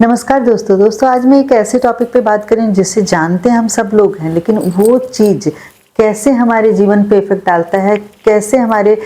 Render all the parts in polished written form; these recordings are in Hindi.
नमस्कार दोस्तों आज मैं एक ऐसे टॉपिक पे बात करें जिसे जानते हम सब लोग हैं, लेकिन वो चीज़ कैसे हमारे जीवन पे इफेक्ट डालता है, कैसे हमारे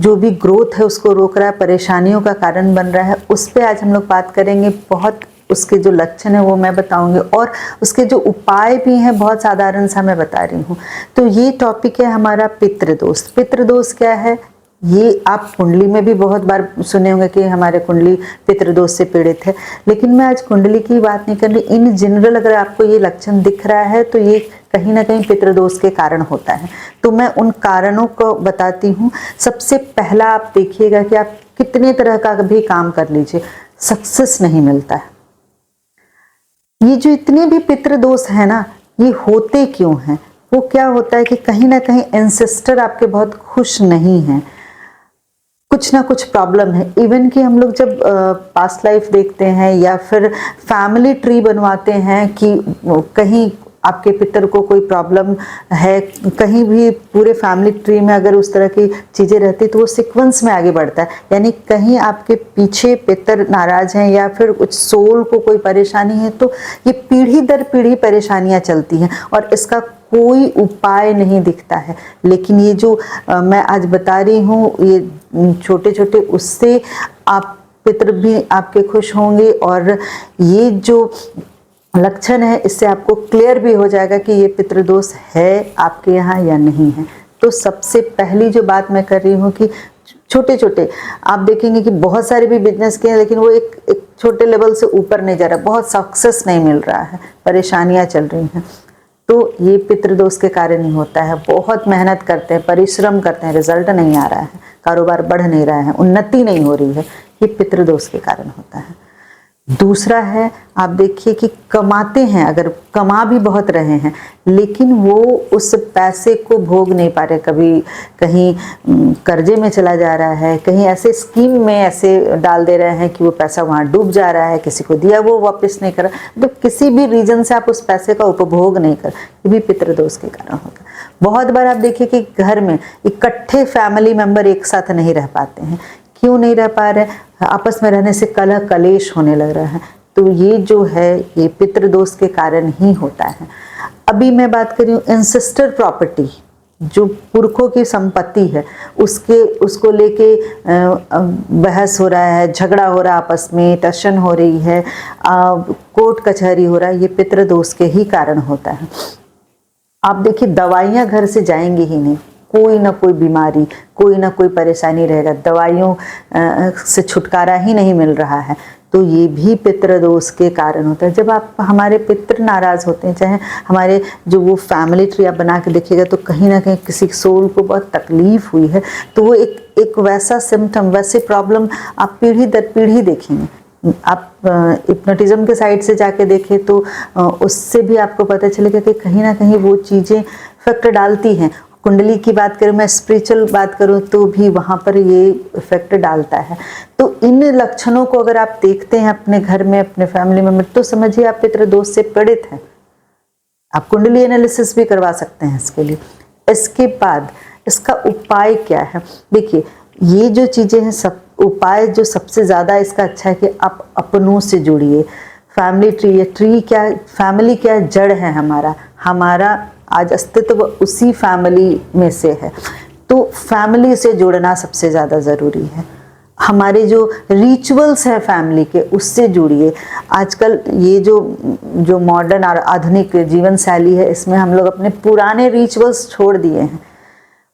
जो भी ग्रोथ है उसको रोक रहा है, परेशानियों का कारण बन रहा है, उस पे आज हम लोग बात करेंगे। बहुत उसके जो लक्षण है वो मैं बताऊंगी और उसके जो उपाय भी हैं बहुत साधारण सा मैं बता रही हूँ। तो ये टॉपिक है हमारा पितृदोष। पितृदोष क्या है, ये आप कुंडली में भी बहुत बार सुने होंगे कि हमारे कुंडली पितृदोष से पीड़ित है, लेकिन मैं आज कुंडली की बात नहीं कर रही। इन जनरल अगर आपको ये लक्षण दिख रहा है तो ये कहीं ना कहीं पितृदोष के कारण होता है। तो मैं उन कारणों को बताती हूँ। सबसे पहला आप देखिएगा कि आप कितने तरह का भी काम कर लीजिए, सक्सेस नहीं मिलता है। ये जो इतने भी पितृदोष है ना, ये होते क्यों हैं? वो क्या होता है कि कहीं ना कहीं एंसेस्टर आपके बहुत खुश नहीं हैं, कुछ ना कुछ प्रॉब्लम है। इवन कि हम लोग जब पास्ट लाइफ देखते हैं या फिर फैमिली ट्री बनवाते हैं कि कहीं आपके पितर को कोई प्रॉब्लम है, कहीं भी पूरे फैमिली ट्री में अगर उस तरह की चीज़ें रहती तो वो सीक्वेंस में आगे बढ़ता है। यानी कहीं आपके पीछे पितर नाराज हैं या फिर कुछ सोल को कोई परेशानी है, तो ये पीढ़ी दर पीढ़ी परेशानियां चलती हैं और इसका कोई उपाय नहीं दिखता है। लेकिन ये जो मैं आज बता रही हूँ, ये छोटे छोटे, उससे आप पितर भी आपके खुश होंगे और ये जो लक्षण है इससे आपको क्लियर भी हो जाएगा कि ये पितृदोष है आपके यहाँ या नहीं है। तो सबसे पहली जो बात मैं कर रही हूँ कि छोटे छोटे आप देखेंगे कि बहुत सारे भी बिजनेस किए हैं, लेकिन वो एक छोटे लेवल से ऊपर नहीं जा रहा, बहुत सक्सेस नहीं मिल रहा है, परेशानियां चल रही हैं, तो ये पितृदोष के कारण ही होता है। बहुत मेहनत करते हैं, परिश्रम करते हैं, रिजल्ट नहीं आ रहा है, कारोबार बढ़ नहीं रहा है, उन्नति नहीं हो रही है, ये पितृदोष के कारण होता है। दूसरा है, आप देखिए कि कमाते हैं, अगर कमा भी बहुत रहे हैं लेकिन वो उस पैसे को भोग नहीं पा रहे, कभी कहीं कर्जे में चला जा रहा है, कहीं ऐसे स्कीम में ऐसे डाल दे रहे हैं कि वो पैसा वहाँ डूब जा रहा है, किसी को दिया वो वापस नहीं कर रहा, तो किसी भी रीजन से आप उस पैसे का उपभोग नहीं कर, ये भी पितृदोष के कारण होता है। बहुत बार आप देखिए कि घर में इकट्ठे फैमिली मेंबर एक साथ नहीं रह पाते हैं। क्यों नहीं रह पा रहे? आपस में रहने से कलह कलेश होने लग रहा है। तो ये जो है ये पितृदोष के कारण ही होता है। अभी मैं बात कर रही हूँ एंसेस्टर प्रॉपर्टी, जो पुरखों की संपत्ति है, उसको लेके बहस हो रहा है, झगड़ा हो रहा है, आपस में टशन हो रही है, कोर्ट कचहरी हो रहा है, ये पितृदोष के ही कारण होता है। आप देखिए दवाइयाँ घर से जाएंगी ही नहीं, कोई ना कोई बीमारी, कोई ना कोई परेशानी रहेगा, दवाइयों से छुटकारा ही नहीं मिल रहा है, तो ये भी पितृदोष के कारण होता है। जब आप हमारे पितृ नाराज होते हैं, चाहे हमारे जो वो फैमिली ट्री आप बना के देखिएगा तो कहीं ना कहीं किसी सोल को बहुत तकलीफ हुई है, तो वो एक वैसा सिम्टम, वैसे प्रॉब्लम आप पीढ़ी दर पीढ़ी देखेंगे। आप हिप्नोटिज्म के साइड से जाके देखें तो उससे भी आपको पता चलेगा कि कहीं ना कहीं वो चीज़ें इफेक्ट डालती हैं। कुंडली की बात करूं, मैं स्पिरिचुअल बात करूं तो भी वहां पर ये इफेक्ट डालता है। तो इन लक्षणों को अगर आप देखते हैं अपने घर में, अपने फैमिली में, तो समझिए आप पितृदोष से पीड़ित हैं। आप कुंडली एनालिसिस भी करवा सकते हैं इसके लिए। इसके बाद इसका उपाय क्या है? देखिए ये जो चीजें हैं, सब उपाय जो सबसे ज्यादा इसका अच्छा है कि आप अपनों से जुड़िए। फैमिली ट्री है, ट्री क्या, फैमिली क्या जड़ है, हमारा आज अस्तित्व उसी फैमिली में से है, तो फैमिली से जुड़ना सबसे ज़्यादा ज़रूरी है। हमारे जो रिचुअल्स हैं फैमिली के, उससे जुड़िए। आजकल ये जो मॉडर्न और आधुनिक जीवन शैली है, इसमें हम लोग अपने पुराने रिचुअल्स छोड़ दिए हैं।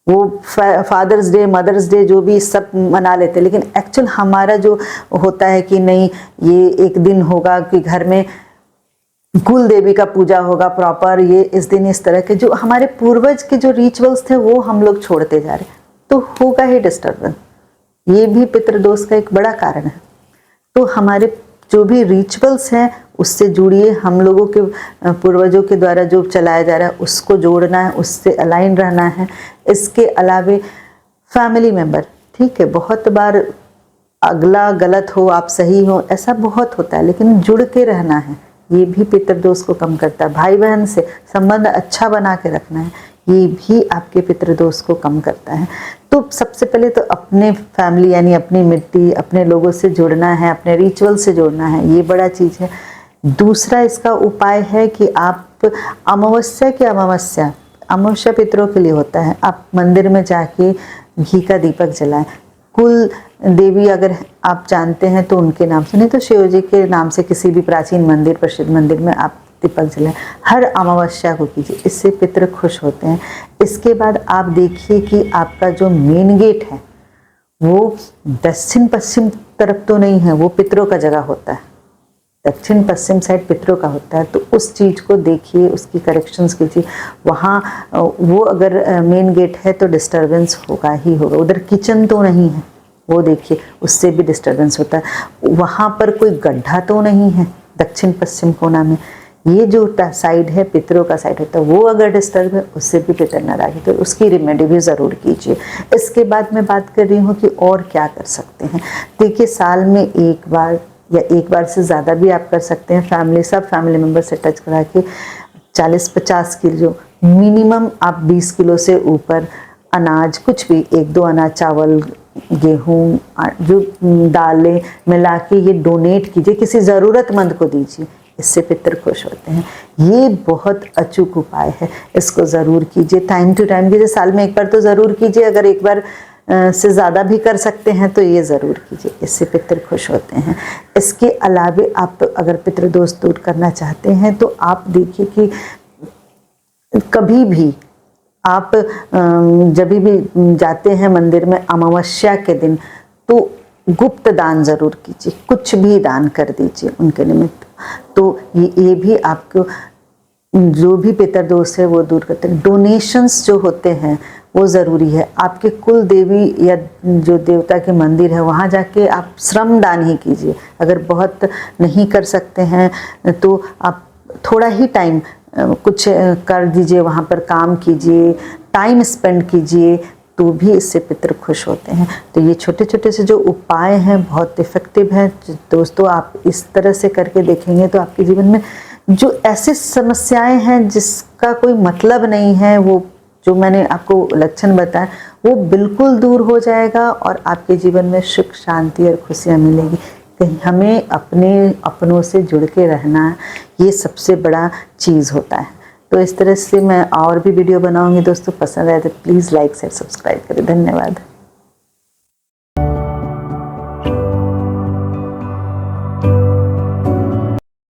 वो फादर्स डे, मदर्स डे जो भी सब मना लेते हैं, लेकिन एक्चुअल हमारा जो होता है कि नहीं, ये एक दिन होगा कि घर में कुल देवी का पूजा होगा प्रॉपर, ये इस दिन इस तरह के जो हमारे पूर्वज के जो रिचुअल्स थे वो हम लोग छोड़ते जा रहे, तो होगा ही डिस्टर्बेंस। ये भी पितृदोष का एक बड़ा कारण है। तो हमारे जो भी रिचुअल्स हैं उससे जुड़िए, हम लोगों के पूर्वजों के द्वारा जो चलाया जा रहा है उसको जोड़ना है, उससे अलाइन रहना है। इसके अलावे फैमिली मेंबर, ठीक है, बहुत बार अगला गलत हो आप सही हो, ऐसा बहुत होता है, लेकिन जुड़ के रहना है, ये भी पितृदोष को कम करता है। भाई बहन से संबंध अच्छा बना के रखना है, ये भी आपके पितृदोष को कम करता है। तो सबसे पहले तो अपने फैमिली यानी अपनी मिट्टी, अपने लोगों से जुड़ना है, अपने रिचुअल से जुड़ना है, ये बड़ा चीज़ है। दूसरा इसका उपाय है कि आप अमावस्या पितरों के लिए होता है, आप मंदिर में जाके घी का दीपक जलाएं। कुल देवी अगर आप जानते हैं तो उनके नाम से, नहीं तो शिव जी के नाम से किसी भी प्राचीन मंदिर, प्रसिद्ध मंदिर में आप दीपक जलाएं। हर अमावस्या को कीजिए, इससे पितृ खुश होते हैं। इसके बाद आप देखिए कि आपका जो मेन गेट है वो दक्षिण पश्चिम तरफ तो नहीं है, वो पितरों का जगह होता है, दक्षिण पश्चिम साइड पितरों का होता है। तो उस चीज़ को देखिए, उसकी करेक्शंस कीजिए। वहाँ वो अगर मेन गेट है तो डिस्टरबेंस होगा ही होगा। उधर किचन तो नहीं है, वो देखिए, उससे भी डिस्टरबेंस होता है। वहाँ पर कोई गड्ढा तो नहीं है दक्षिण पश्चिम कोना में, ये जो साइड है पितरों का साइड होता है, वो अगर डिस्टर्ब है उससे भी पितर नाराज है, तो उसकी रेमेडी भी ज़रूर कीजिए। इसके बाद मैं बात कर रही हूँ कि और क्या कर सकते हैं। देखिए, साल में एक बार या एक बार से ज़्यादा भी आप कर सकते हैं। सब फैमिली मेम्बर से टच करा के 40-50 किलो मिनिमम, आप 20 किलो से ऊपर अनाज, कुछ भी 1-2 अनाज, चावल, गेहूँ, जो दालें मिला के ये डोनेट कीजिए, किसी ज़रूरतमंद को दीजिए, इससे पितर खुश होते हैं। ये बहुत अचूक उपाय है, इसको ज़रूर कीजिए, टाइम टू टाइम कीजिए। साल में एक बार तो ज़रूर कीजिए, अगर एक बार से ज़्यादा भी कर सकते हैं तो ये ज़रूर कीजिए, इससे पितर खुश होते हैं। इसके अलावा आप अगर पितृ दोष दूर करना चाहते हैं तो आप देखिए कि कभी भी आप जब भी जाते हैं मंदिर में अमावस्या के दिन, तो गुप्त दान ज़रूर कीजिए, कुछ भी दान कर दीजिए उनके निमित्त। तो ये भी आपको जो भी पितर दोष है वो दूर करते हैं। डोनेशंस जो होते हैं वो ज़रूरी है। आपके कुल देवी या जो देवता के मंदिर है वहाँ जाके आप श्रम दान ही कीजिए। अगर बहुत नहीं कर सकते हैं तो आप थोड़ा ही टाइम कुछ कर दीजिए, वहाँ पर काम कीजिए, टाइम स्पेंड कीजिए, तो भी इससे पितर खुश होते हैं। तो ये छोटे छोटे से जो उपाय हैं बहुत इफ़ेक्टिव हैं दोस्तों। आप इस तरह से करके देखेंगे तो आपके जीवन में जो ऐसी समस्याएं हैं जिसका कोई मतलब नहीं है, वो जो मैंने आपको लक्षण बताया, वो बिल्कुल दूर हो जाएगा और आपके जीवन में सुख, शांति और खुशियाँ मिलेगी। कहीं हमें अपनों से जुड़ के रहना, ये सबसे बड़ा चीज़ होता है। तो इस तरह से मैं और भी वीडियो बनाऊंगी दोस्तों। पसंद आए तो प्लीज़ लाइक शेयर सब्सक्राइब करें। धन्यवाद।